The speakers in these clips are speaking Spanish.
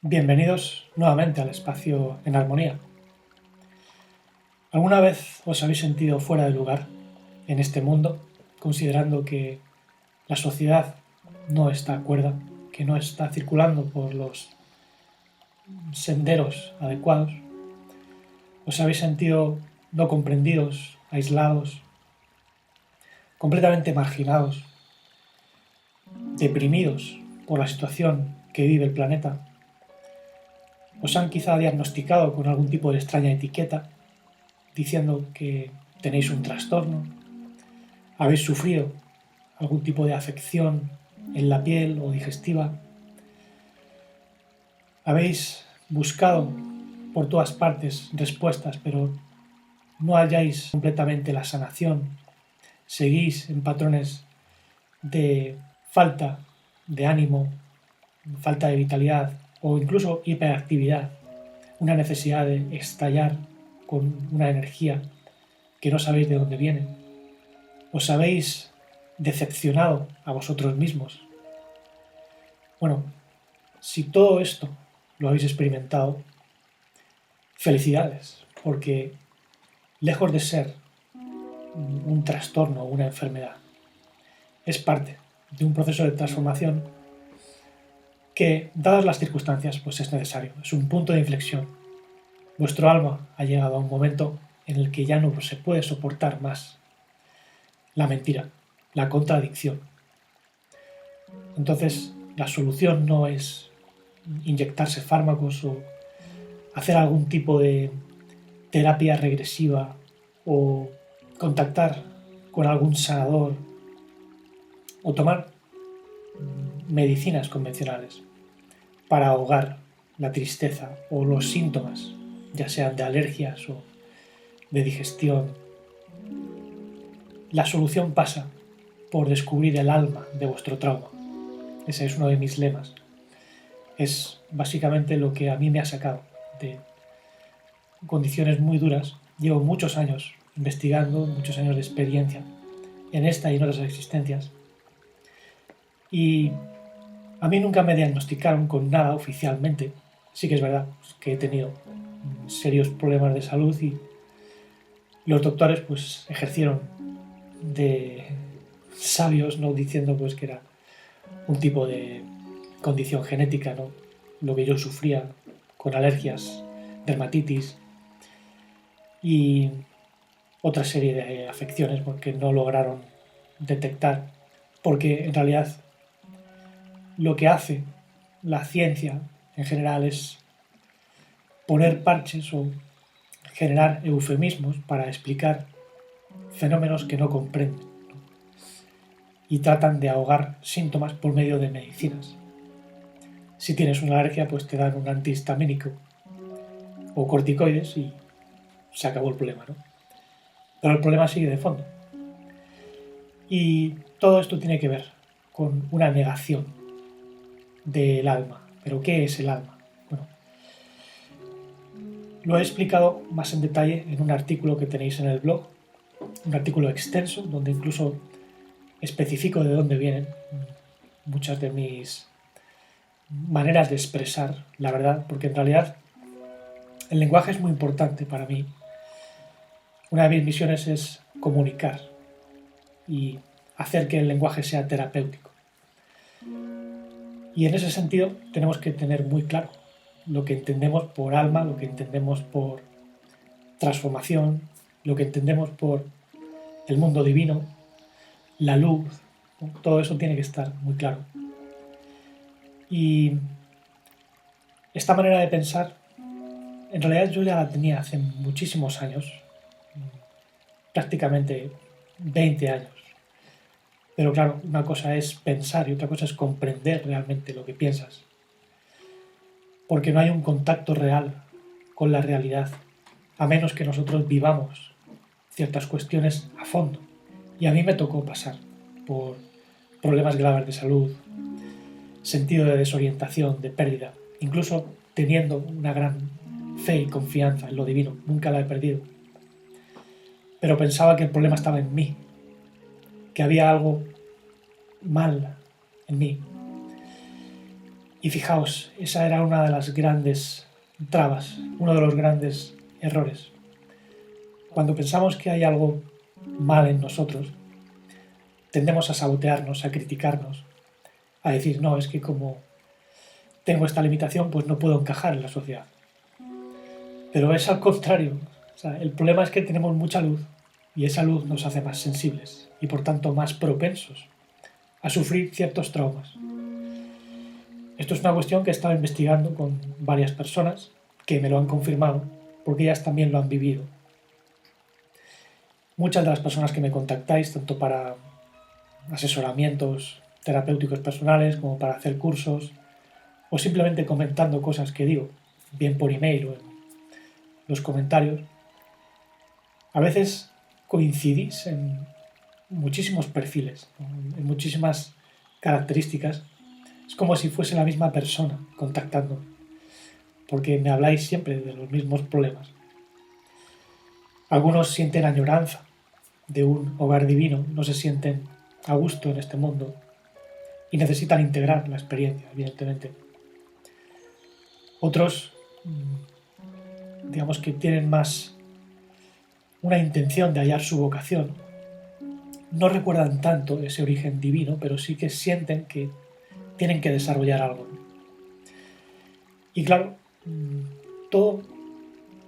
Bienvenidos nuevamente al espacio en armonía. ¿Alguna vez os habéis sentido fuera de lugar en este mundo, considerando que la sociedad no está cuerda, que no está circulando por los senderos adecuados? ¿Os habéis sentido no comprendidos, aislados, completamente marginados, deprimidos por la situación que vive el planeta? ¿Os han quizá diagnosticado con algún tipo de extraña etiqueta, diciendo que tenéis un trastorno? ¿Habéis sufrido algún tipo de afección en la piel o digestiva? ¿Habéis buscado por todas partes respuestas, pero no halláis completamente la sanación? ¿Seguís en patrones de falta de ánimo, falta de vitalidad o incluso hiperactividad? Una necesidad de estallar con una energía que no sabéis de dónde viene. ¿Os habéis decepcionado a vosotros mismos? Bueno, si todo esto lo habéis experimentado, felicidades, porque lejos de ser un trastorno o una enfermedad, es parte de un proceso de transformación que, dadas las circunstancias, pues es necesario. Es un punto de inflexión. Vuestro alma ha llegado a un momento en el que ya no se puede soportar más la mentira, la contradicción. Entonces, la solución no es inyectarse fármacos o hacer algún tipo de terapia regresiva o contactar con algún sanador o tomar medicinas convencionales para ahogar la tristeza o los síntomas, ya sean de alergias o de digestión. La solución pasa por descubrir el alma de vuestro trauma. Ese es uno de mis lemas. Es básicamente lo que a mí me ha sacado de condiciones muy duras. Llevo muchos años investigando, muchos años de experiencia en esta y en otras existencias. Y a mí nunca me diagnosticaron con nada oficialmente. Sí que es verdad que he tenido serios problemas de salud y los doctores pues ejercieron de sabios, no diciendo pues que era un tipo de condición genética, ¿no? Lo que yo sufría con alergias, dermatitis y otra serie de afecciones porque no lograron detectar, porque en realidad lo que hace la ciencia en general es poner parches o generar eufemismos para explicar fenómenos que no comprenden, ¿no? Y tratan de ahogar síntomas por medio de medicinas. Si tienes una alergia, pues te dan un antihistamínico o corticoides y se acabó el problema, ¿no? Pero el problema sigue de fondo. Y todo esto tiene que ver con una negación del alma. ¿Pero qué es el alma? Bueno, lo he explicado más en detalle en un artículo que tenéis en el blog, un artículo extenso donde incluso especifico de dónde vienen muchas de mis maneras de expresar la verdad, porque en realidad el lenguaje es muy importante para mí. Una de mis misiones es comunicar y hacer que el lenguaje sea terapéutico. Y en ese sentido tenemos que tener muy claro lo que entendemos por alma, lo que entendemos por transformación, lo que entendemos por el mundo divino, la luz, ¿no? Todo eso tiene que estar muy claro. Y esta manera de pensar, en realidad yo ya la tenía hace muchísimos años, prácticamente 20 años. Pero claro, una cosa es pensar y otra cosa es comprender realmente lo que piensas. Porque no hay un contacto real con la realidad, a menos que nosotros vivamos ciertas cuestiones a fondo. Y a mí me tocó pasar por problemas graves de salud, sentido de desorientación, de pérdida, incluso teniendo una gran fe y confianza en lo divino, nunca la he perdido. Pero pensaba que el problema estaba en mí, que había algo mal en mí. Y fijaos, esa era una de las grandes trabas, uno de los grandes errores. Cuando pensamos que hay algo mal en nosotros, tendemos a sabotearnos, a criticarnos, a decir, no, es que como tengo esta limitación, pues no puedo encajar en la sociedad. Pero es al contrario. O sea, el problema es que tenemos mucha luz y esa luz nos hace más sensibles y por tanto más propensos a sufrir ciertos traumas. Esto es una cuestión que he estado investigando con varias personas que me lo han confirmado porque ellas también lo han vivido. Muchas de las personas que me contactáis, tanto para asesoramientos terapéuticos personales como para hacer cursos o simplemente comentando cosas que digo, bien por email o en los comentarios, a veces coincidís en muchísimos perfiles, en muchísimas características. Es como si fuese la misma persona contactándome, porque me habláis siempre de los mismos problemas. Algunos sienten añoranza de un hogar divino, no se sienten a gusto en este mundo y necesitan integrar la experiencia, evidentemente. Otros, digamos que tienen más una intención de hallar su vocación. No recuerdan tanto ese origen divino, pero sí que sienten que tienen que desarrollar algo. Y claro, todo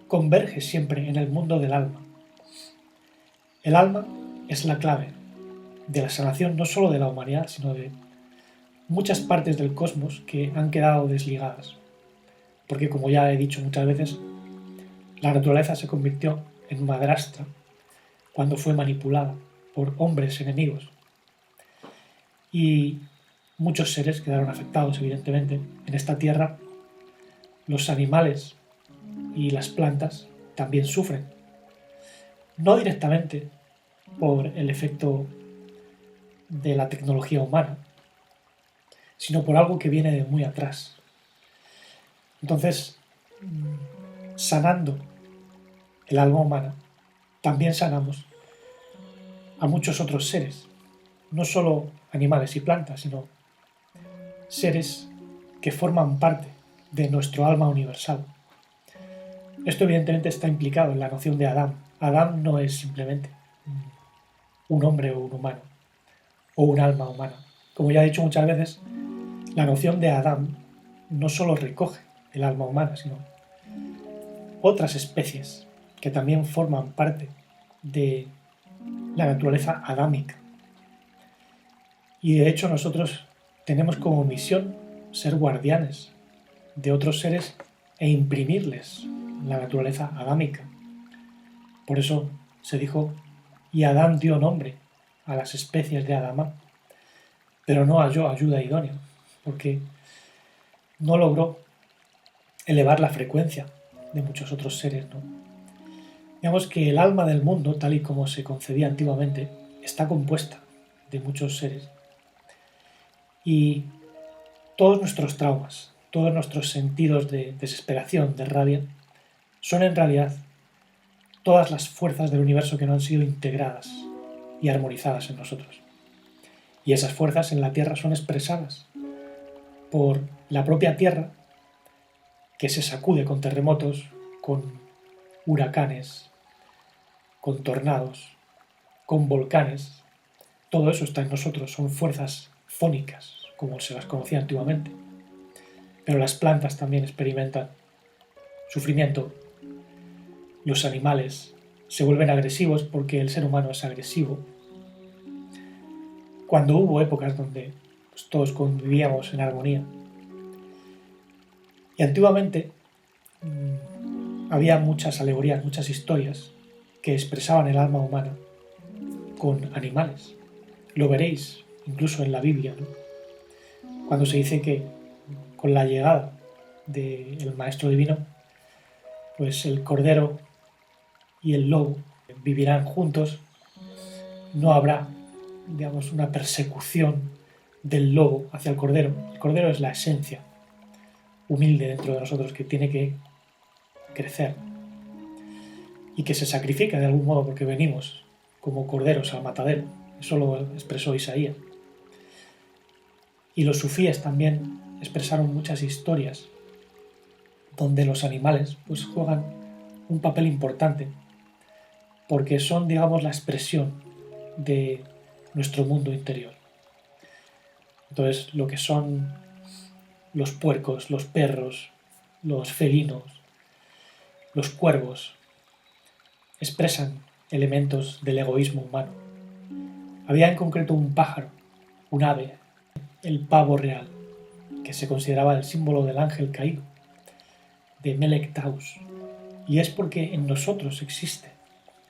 converge siempre en el mundo del alma. El alma es la clave de la sanación no solo de la humanidad, sino de muchas partes del cosmos que han quedado desligadas. Porque como ya he dicho muchas veces, la naturaleza se convirtió en madrastra cuando fue manipulada por hombres enemigos. Y muchos seres quedaron afectados, evidentemente. En esta tierra, los animales y las plantas también sufren. No directamente por el efecto de la tecnología humana, sino por algo que viene de muy atrás. Entonces, sanando el alma humana, también sanamos a muchos otros seres, no solo animales y plantas, sino seres que forman parte de nuestro alma universal. Esto evidentemente está implicado en la noción de Adán. Adán no es simplemente un hombre o un humano, o un alma humana. Como ya he dicho muchas veces, la noción de Adán no solo recoge el alma humana, sino otras especies que también forman parte de la naturaleza adámica. Y de hecho nosotros tenemos como misión ser guardianes de otros seres e imprimirles la naturaleza adámica. Por eso se dijo, y Adán dio nombre a las especies de Adama, pero no halló ayuda idónea, porque no logró elevar la frecuencia de muchos otros seres, ¿no? Digamos que el alma del mundo, tal y como se concebía antiguamente, está compuesta de muchos seres. Y todos nuestros traumas, todos nuestros sentidos de desesperación, de rabia, son en realidad todas las fuerzas del universo que no han sido integradas y armonizadas en nosotros. Y esas fuerzas en la Tierra son expresadas por la propia Tierra, que se sacude con terremotos, con huracanes, con tornados, con volcanes. Todo eso está en nosotros, son fuerzas fónicas, como se las conocía antiguamente. Pero las plantas también experimentan sufrimiento. Los animales se vuelven agresivos porque el ser humano es agresivo. Cuando hubo épocas donde todos convivíamos en armonía. Y antiguamente había muchas alegorías, muchas historias que expresaban el alma humana con animales. Lo veréis incluso en la Biblia, ¿no? Cuando se dice que con la llegada del Maestro Divino, pues el cordero y el lobo vivirán juntos, no habrá, digamos, una persecución del lobo hacia el cordero. El cordero es la esencia humilde dentro de nosotros que tiene que crecer y que se sacrifica de algún modo porque venimos como corderos al matadero. Eso lo expresó Isaías. Y los sufíes también expresaron muchas historias donde los animales pues juegan un papel importante porque son, digamos, la expresión de nuestro mundo interior. Entonces, lo que son los puercos, los perros, los felinos, los cuervos, expresan elementos del egoísmo humano. Había en concreto un pájaro, un ave, el pavo real, que se consideraba el símbolo del ángel caído, de Melek Taus, y es porque en nosotros existe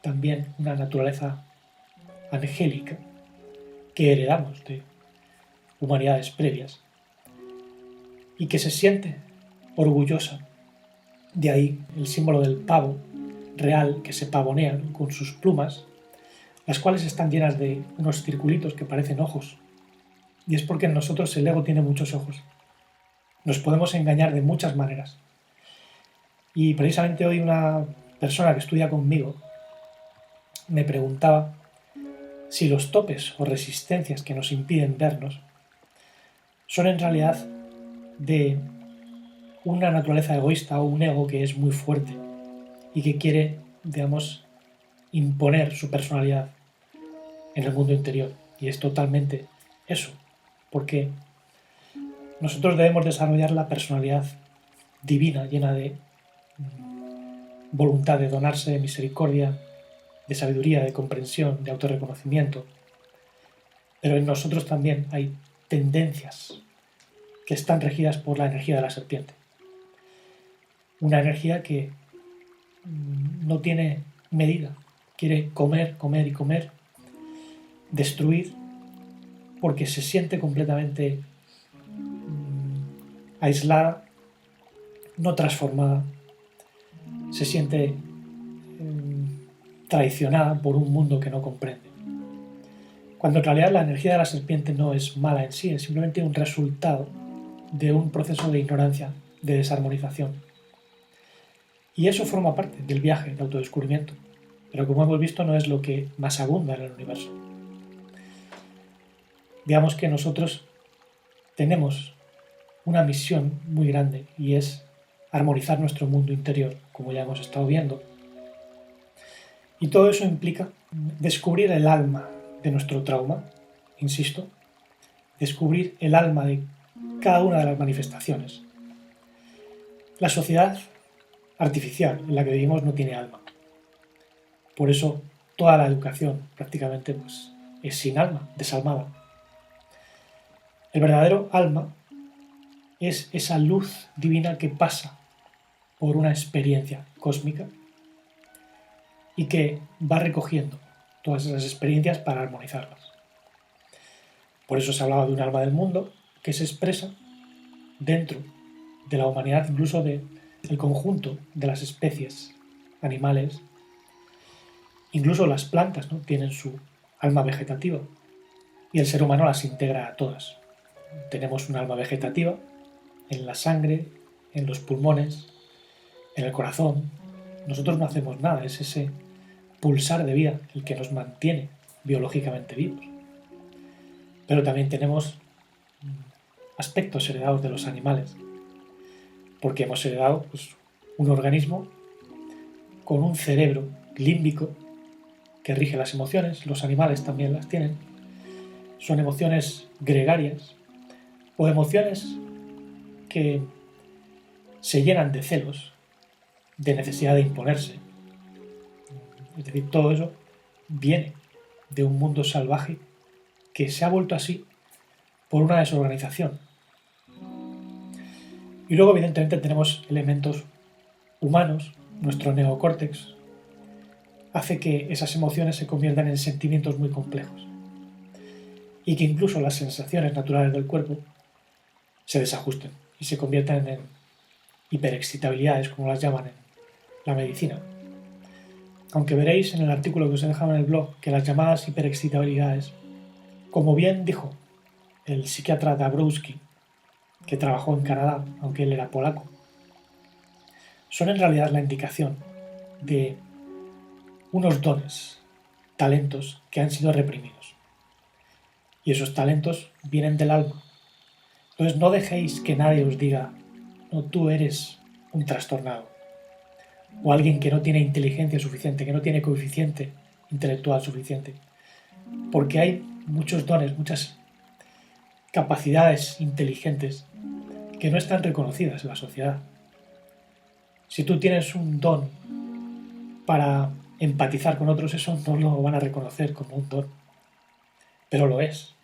también una naturaleza angélica que heredamos de humanidades previas y que se siente orgullosa. De ahí el símbolo del pavo real que se pavonea con sus plumas, las cuales están llenas de unos circulitos que parecen ojos. Y es porque en nosotros el ego tiene muchos ojos. Nos podemos engañar de muchas maneras. Y precisamente hoy una persona que estudia conmigo me preguntaba si los topes o resistencias que nos impiden vernos son en realidad de una naturaleza egoísta o un ego que es muy fuerte y que quiere, digamos, imponer su personalidad en el mundo interior. Y es totalmente eso, porque nosotros debemos desarrollar la personalidad divina, llena de voluntad de donarse, de misericordia, de sabiduría, de comprensión, de autorreconocimiento. Pero en nosotros también hay tendencias que están regidas por la energía de la serpiente. Una energía que no tiene medida, quiere comer, comer y comer, destruir, porque se siente completamente aislada, no transformada, se siente traicionada por un mundo que no comprende. Cuando en realidad la energía de la serpiente no es mala en sí, es simplemente un resultado de un proceso de ignorancia, de desarmonización. Y eso forma parte del viaje de autodescubrimiento, pero como hemos visto no es lo que más abunda en el universo. Veamos que nosotros tenemos una misión muy grande y es armonizar nuestro mundo interior, como ya hemos estado viendo. Y todo eso implica descubrir el alma de nuestro trauma, insisto, descubrir el alma de cada una de las manifestaciones. La sociedad artificial en la que vivimos no tiene alma. Por eso toda la educación prácticamente pues, es sin alma, desalmada. El verdadero alma es esa luz divina que pasa por una experiencia cósmica y que va recogiendo todas esas experiencias para armonizarlas. Por eso se hablaba de un alma del mundo que se expresa dentro de la humanidad, incluso del conjunto de las especies animales. Incluso las plantas, ¿no?, tienen su alma vegetativa y el ser humano las integra a todas. Tenemos un alma vegetativa en la sangre, en los pulmones, en el corazón. Nosotros no hacemos nada, es ese pulsar de vida el que nos mantiene biológicamente vivos. Pero también tenemos aspectos heredados de los animales, porque hemos heredado pues, un organismo con un cerebro límbico que rige las emociones, los animales también las tienen. Son emociones gregarias o emociones que se llenan de celos, de necesidad de imponerse. Es decir, todo eso viene de un mundo salvaje que se ha vuelto así por una desorganización. Y luego, evidentemente, tenemos elementos humanos. Nuestro neocórtex hace que esas emociones se conviertan en sentimientos muy complejos y que incluso las sensaciones naturales del cuerpo se desajusten y se conviertan en hiperexcitabilidades, como las llaman en la medicina. Aunque veréis en el artículo que os he dejado en el blog que las llamadas hiperexcitabilidades, como bien dijo el psiquiatra Dabrowski, que trabajó en Canadá, aunque él era polaco, son en realidad la indicación de unos dones, talentos que han sido reprimidos. Y esos talentos vienen del alma. Entonces no dejéis que nadie os diga, no, tú eres un trastornado, o alguien que no tiene inteligencia suficiente, que no tiene coeficiente intelectual suficiente, porque hay muchos dones, muchas capacidades inteligentes que no están reconocidas en la sociedad. Si tú tienes un don para empatizar con otros, eso no lo van a reconocer como un don, pero lo es.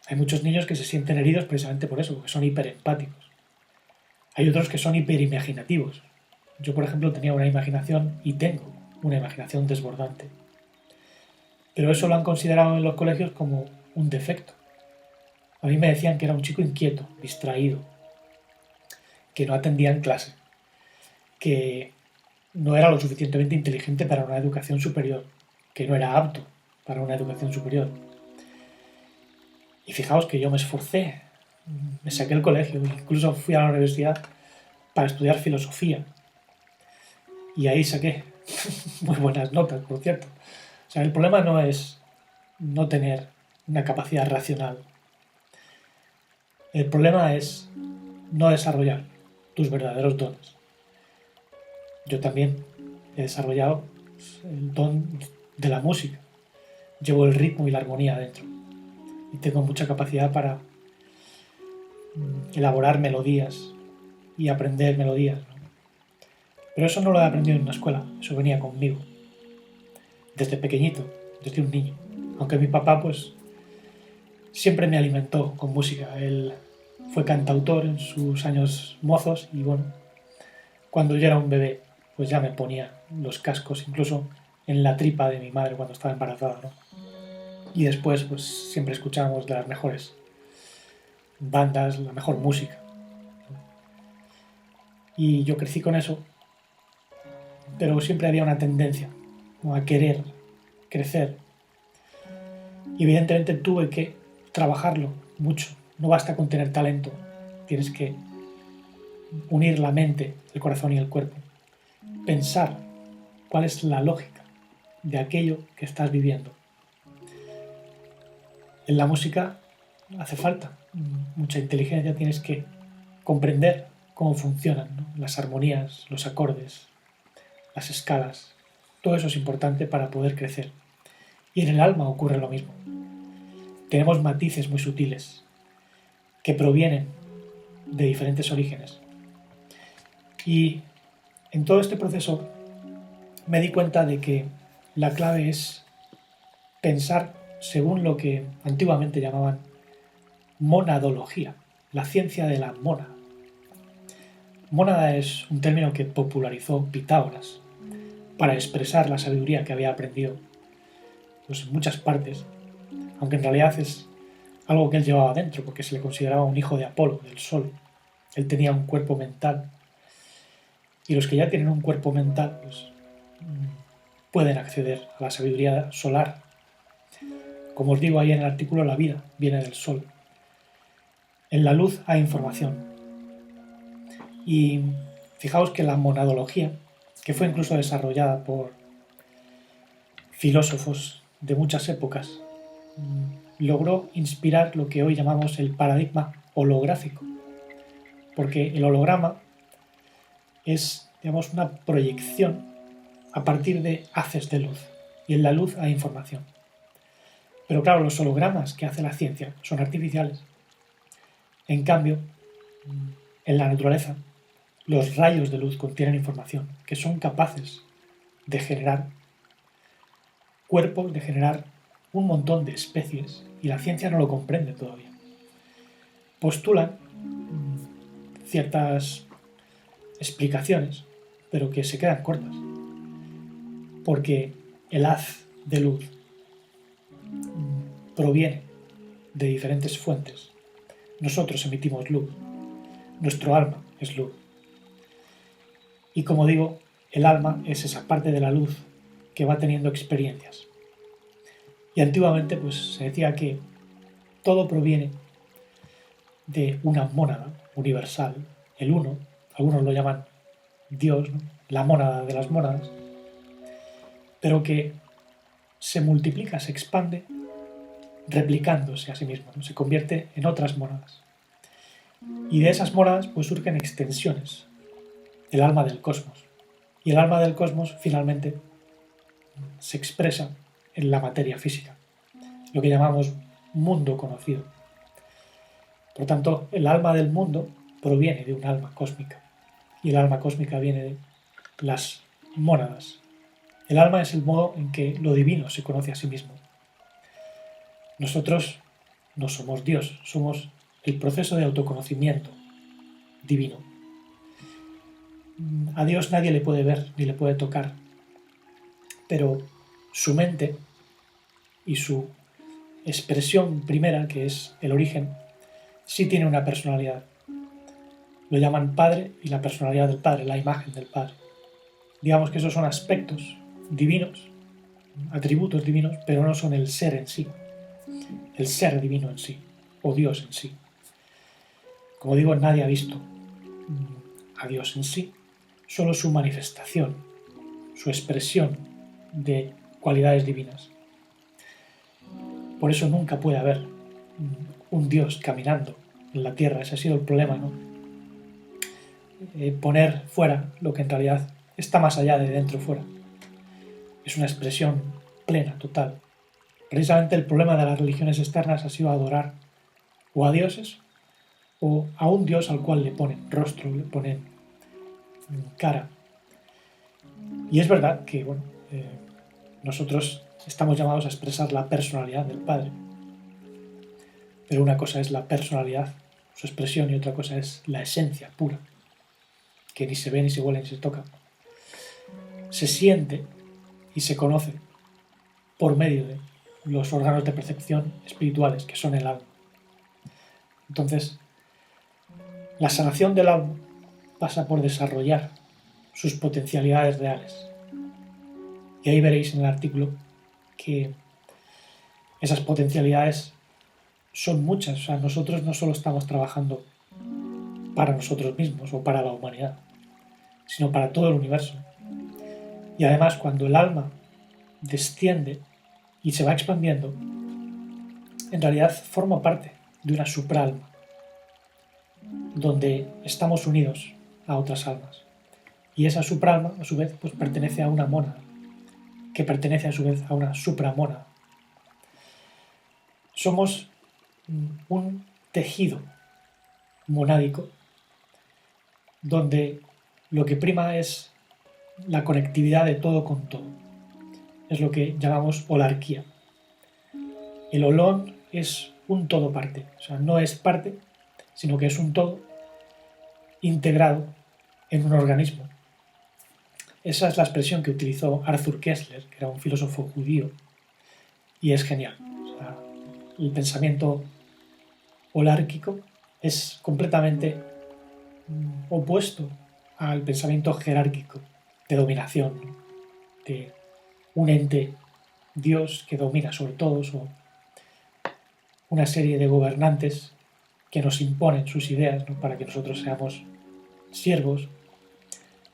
Hay muchos niños que se sienten heridos precisamente por eso, porque son hiperempáticos. Hay otros que son hiperimaginativos. Yo, por ejemplo, tenía una imaginación y tengo una imaginación desbordante. Pero eso lo han considerado en los colegios como un defecto. A mí me decían que era un chico inquieto, distraído, que no atendía en clase, que no era lo suficientemente inteligente para una educación superior, que no era apto para una educación superior. Y fijaos que yo me esforcé, me saqué el colegio, incluso fui a la universidad para estudiar filosofía. Y ahí saqué muy buenas notas, por cierto. O sea, el problema no es no tener una capacidad racional. El problema es no desarrollar tus verdaderos dones. Yo también he desarrollado el don de la música. Llevo el ritmo y la armonía dentro. Y tengo mucha capacidad para elaborar melodías y aprender melodías, ¿no? Pero eso no lo he aprendido en una escuela, eso venía conmigo. Desde pequeñito, desde un niño. Aunque mi papá, pues, siempre me alimentó con música. Él fue cantautor en sus años mozos y, bueno, cuando yo era un bebé, pues ya me ponía los cascos, incluso en la tripa de mi madre cuando estaba embarazada, ¿no? Y después, pues, siempre escuchábamos de las mejores bandas, la mejor música. Y yo crecí con eso, pero siempre había una tendencia, ¿no?, a querer crecer. Y evidentemente tuve que trabajarlo mucho. No basta con tener talento, tienes que unir la mente, el corazón y el cuerpo. Pensar cuál es la lógica de aquello que estás viviendo. En la música hace falta mucha inteligencia, tienes que comprender cómo funcionan, ¿no?, las armonías, los acordes, las escalas. Todo eso es importante para poder crecer. Y en el alma ocurre lo mismo. Tenemos matices muy sutiles que provienen de diferentes orígenes. Y en todo este proceso me di cuenta de que la clave es pensar según lo que antiguamente llamaban monadología, la ciencia de la mónada. Mónada es un término que popularizó Pitágoras para expresar la sabiduría que había aprendido, pues, en muchas partes, aunque en realidad es algo que él llevaba dentro, porque se le consideraba un hijo de Apolo, del Sol. Él tenía un cuerpo mental, y los que ya tienen un cuerpo mental, pues, pueden acceder a la sabiduría solar. Como os digo ahí en el artículo, la vida viene del Sol. En la luz hay información. Y fijaos que la monadología, que fue incluso desarrollada por filósofos de muchas épocas, logró inspirar lo que hoy llamamos el paradigma holográfico, porque el holograma es, digamos, una proyección a partir de haces de luz, y en la luz hay información. Pero claro, los hologramas que hace la ciencia son artificiales. En cambio, en la naturaleza, los rayos de luz contienen información, que son capaces de generar cuerpos, de generar un montón de especies, y la ciencia no lo comprende todavía. Postulan ciertas explicaciones, pero que se quedan cortas, porque el haz de luz proviene de diferentes fuentes. Nosotros emitimos luz, nuestro alma es luz. Y como digo, el alma es esa parte de la luz que va teniendo experiencias. Y antiguamente, pues, se decía que todo proviene de una mónada universal, el uno, algunos lo llaman Dios, ¿no?, la mónada de las mónadas, pero que se multiplica, se expande, replicándose a sí mismo, ¿no?, se convierte en otras mónadas. Y de esas mónadas pues surgen extensiones, el alma del cosmos. Y el alma del cosmos finalmente se expresa en la materia física, lo que llamamos mundo conocido. Por tanto, el alma del mundo proviene de un alma cósmica, y el alma cósmica viene de las mónadas. El alma es el modo en que lo divino se conoce a sí mismo. Nosotros no somos Dios, somos el proceso de autoconocimiento divino. A Dios nadie le puede ver ni le puede tocar, pero su mente y su expresión primera, que es el origen, sí tiene una personalidad. Lo llaman Padre y la personalidad del Padre, la imagen del Padre. Digamos que esos son aspectos divinos, atributos divinos, pero no son el ser en sí, el ser divino en sí, o Dios en sí. Como digo, nadie ha visto a Dios en sí, solo su manifestación, su expresión de cualidades divinas. Por eso nunca puede haber un Dios caminando en la tierra. Ese ha sido el problema, ¿no? Poner fuera lo que en realidad está más allá de dentro fuera. Es una expresión plena, total. Precisamente el problema de las religiones externas ha sido adorar o a dioses o a un Dios al cual le ponen rostro, le ponen cara. Y es verdad que nosotros estamos llamados a expresar la personalidad del Padre. Pero una cosa es la personalidad, su expresión, y otra cosa es la esencia pura, que ni se ve, ni se huele, ni se toca. Se siente y se conoce por medio de los órganos de percepción espirituales, que son el alma. Entonces, la sanación del alma pasa por desarrollar sus potencialidades reales. Y ahí veréis en el artículo que esas potencialidades son muchas. O sea, nosotros no solo estamos trabajando para nosotros mismos o para la humanidad, sino para todo el universo. Y además, cuando el alma desciende y se va expandiendo, en realidad forma parte de una supraalma, donde estamos unidos a otras almas. Y esa supraalma, a su vez, pues pertenece a una mónada, que pertenece a su vez a una supramónada. Somos un tejido monádico donde lo que prima es la conectividad de todo con todo. Es lo que llamamos holarquía. El holón es un todo parte, o sea, no es parte, sino que es un todo integrado en un organismo. Esa es la expresión que utilizó Arthur Koestler, que era un filósofo judío, y es genial. O sea, el pensamiento holárquico es completamente opuesto al pensamiento jerárquico de dominación, de un ente Dios que domina sobre todos, o una serie de gobernantes que nos imponen sus ideas, ¿no?, para que nosotros seamos siervos.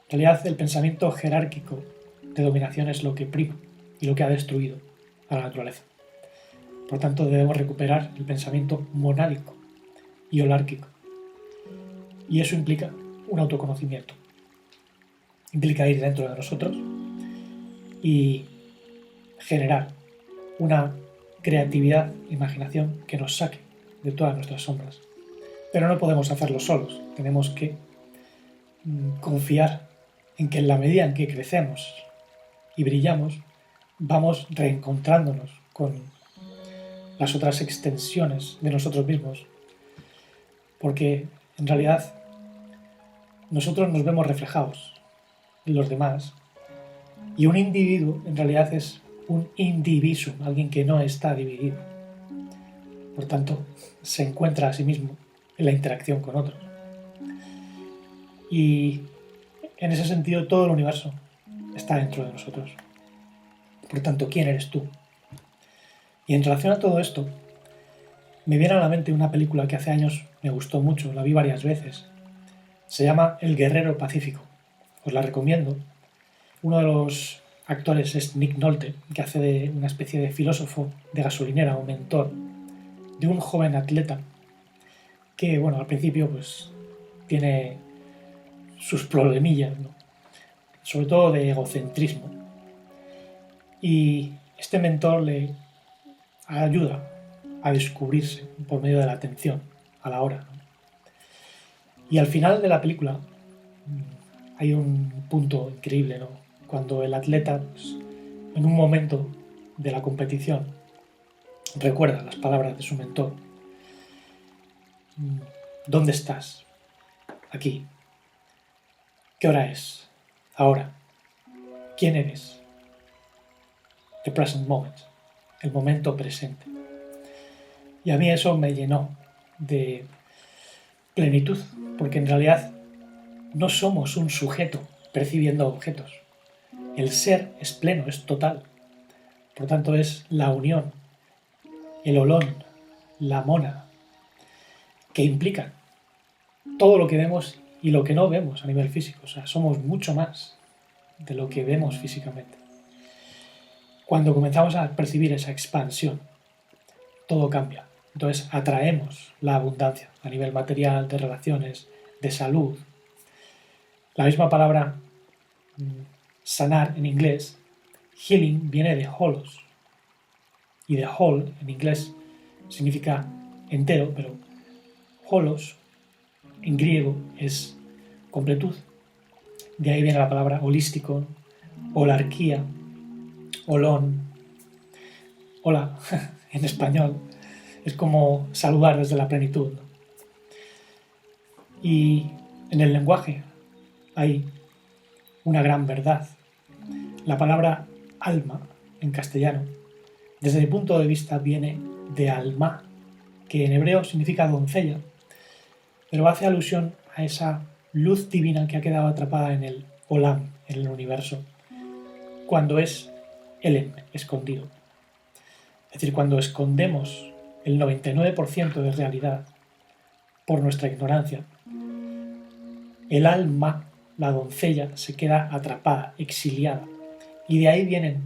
En realidad, el pensamiento jerárquico de dominación es lo que prima y lo que ha destruido a la naturaleza. Por tanto, debemos recuperar el pensamiento monádico y holárquico. Y eso implica un autoconocimiento. Implica ir dentro de nosotros y generar una creatividad, imaginación que nos saque de todas nuestras sombras. Pero no podemos hacerlo solos. Tenemos que confiar en que en la medida en que crecemos y brillamos, vamos reencontrándonos con las otras extensiones de nosotros mismos. Porque en realidad nosotros nos vemos reflejados en los demás, y un individuo en realidad es un indivisum, alguien que no está dividido. Por tanto, se encuentra a sí mismo en la interacción con otros. Y en ese sentido todo el universo está dentro de nosotros. Por tanto, ¿quién eres tú? Y en relación a todo esto, me viene a la mente una película que hace años me gustó mucho, la vi varias veces. Se llama El Guerrero Pacífico. Os la recomiendo. Uno de los actores es Nick Nolte, que hace de una especie de filósofo de gasolinera o mentor de un joven atleta que, bueno, al principio pues tiene sus problemillas, ¿no? Sobre todo de egocentrismo. Y este mentor le ayuda a descubrirse por medio de la atención a la hora, ¿no? Y al final de la película hay un punto increíble, ¿no? Cuando el atleta, pues, en un momento de la competición, recuerda las palabras de su mentor. ¿Dónde estás? Aquí. ¿Qué hora es? Ahora. ¿Quién eres? The present moment. El momento presente. Y a mí eso me llenó de plenitud, porque en realidad no somos un sujeto percibiendo objetos. El ser es pleno, es total. Por tanto, es la unión, el olón, la mona, que implican todo lo que vemos y lo que no vemos a nivel físico. O sea, somos mucho más de lo que vemos físicamente. Cuando comenzamos a percibir esa expansión, todo cambia. Entonces atraemos la abundancia a nivel material, de relaciones, de salud. La misma palabra sanar en inglés, healing, viene de holos. Y de whole en inglés significa entero, pero holos en griego es completud. De ahí viene la palabra holístico, holarquía, holón, hola en español. Es como saludar desde la plenitud, ¿no? Y en el lenguaje hay una gran verdad. La palabra alma en castellano, desde mi punto de vista, viene de alma, que en hebreo significa doncella, pero hace alusión a esa luz divina que ha quedado atrapada en el Olam, en el universo, cuando es Elem, escondido. Es decir, cuando escondemos el 99% de realidad por nuestra ignorancia, el alma, la doncella, se queda atrapada, exiliada. Y de ahí vienen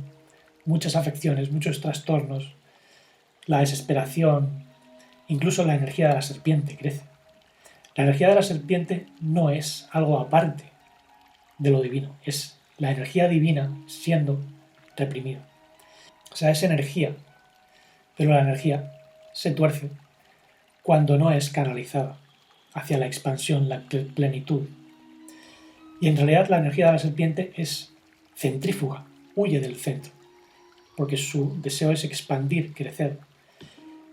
muchas afecciones, muchos trastornos, la desesperación, incluso la energía de la serpiente crece. La energía de la serpiente no es algo aparte de lo divino, es la energía divina siendo reprimida. O sea, es energía, pero la energía se tuerce cuando no es canalizada hacia la expansión, la plenitud. Y en realidad la energía de la serpiente es centrífuga, huye del centro, porque su deseo es expandir, crecer.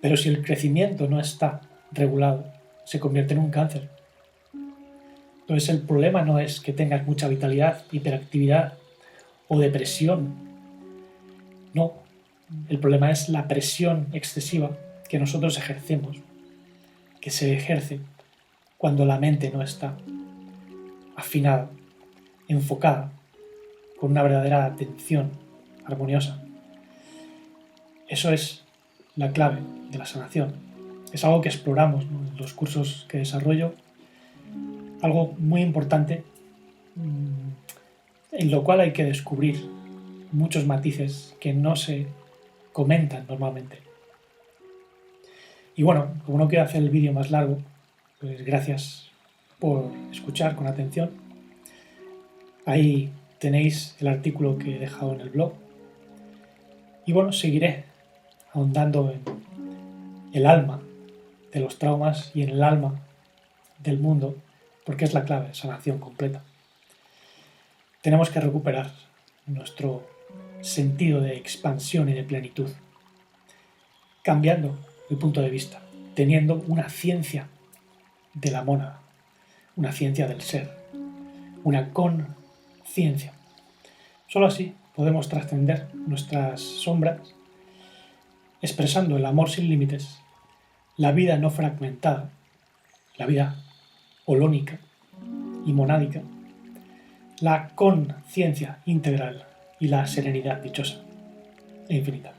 Pero si el crecimiento no está regulado, se convierte en un cáncer. Entonces el problema no es que tengas mucha vitalidad, hiperactividad o depresión. No, el problema es la presión excesiva que nosotros ejercemos, que se ejerce cuando la mente no está afinada, enfocada, con una verdadera atención armoniosa. Eso es la clave de la sanación. Es algo que exploramos, ¿no?, en los cursos que desarrollo. Algo muy importante, en lo cual hay que descubrir muchos matices que no se comentan normalmente. Y bueno, como no quiero hacer el vídeo más largo, pues gracias por escuchar con atención. Ahí tenéis el artículo que he dejado en el blog. Y bueno, seguiré ahondando en el alma de los traumas y en el alma del mundo, porque es la clave de sanación completa. Tenemos que recuperar nuestro sentido de expansión y de plenitud, cambiando el punto de vista, teniendo una ciencia de la mónada, una ciencia del ser, una conciencia. Solo así podemos trascender nuestras sombras, expresando el amor sin límites, la vida no fragmentada, la vida holónica y monádica, la conciencia integral y la serenidad dichosa e infinita.